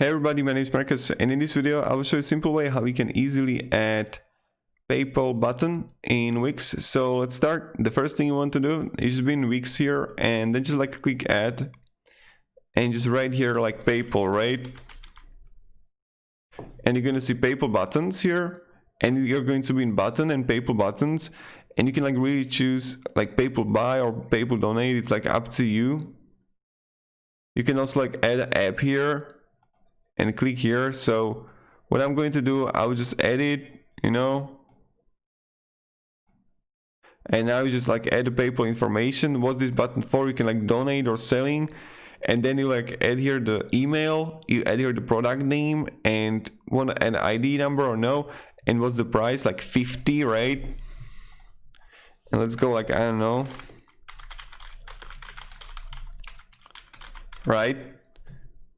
Hey everybody, my name is Marcus, and in this video I will show you a simple way how we can easily add PayPal button in Wix. So let's start. The first thing you want to do is just be in Wix here and then just like click add and just right here like PayPal, right? And you're gonna see PayPal buttons here, and you're going to be in button and PayPal buttons, and you can like really choose like PayPal buy or PayPal donate. It's like up to you. You can also like add an app here and click here. So what I'm going to do, I will just edit, and now you just like add the PayPal information. What's this button for? You can like donate or selling, and then you like add here the email, you add here the product name, and want an ID number or no, and what's the price, like 50, right? And let's go like, I don't know, right?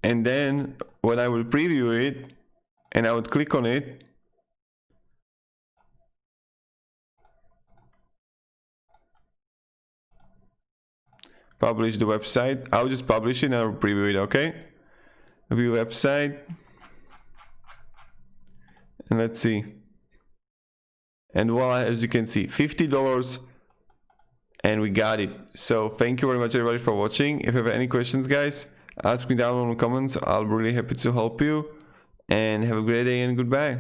And then when I will preview it and I would click on it, publish the website, I'll just publish it and I'll preview it. Okay, view website, and let's see, and voila, as you can see, $50, and we got it. So thank you very much everybody for watching. If you have any questions, guys, ask me down in the comments. I'll be really happy to help you, and have a great day and goodbye.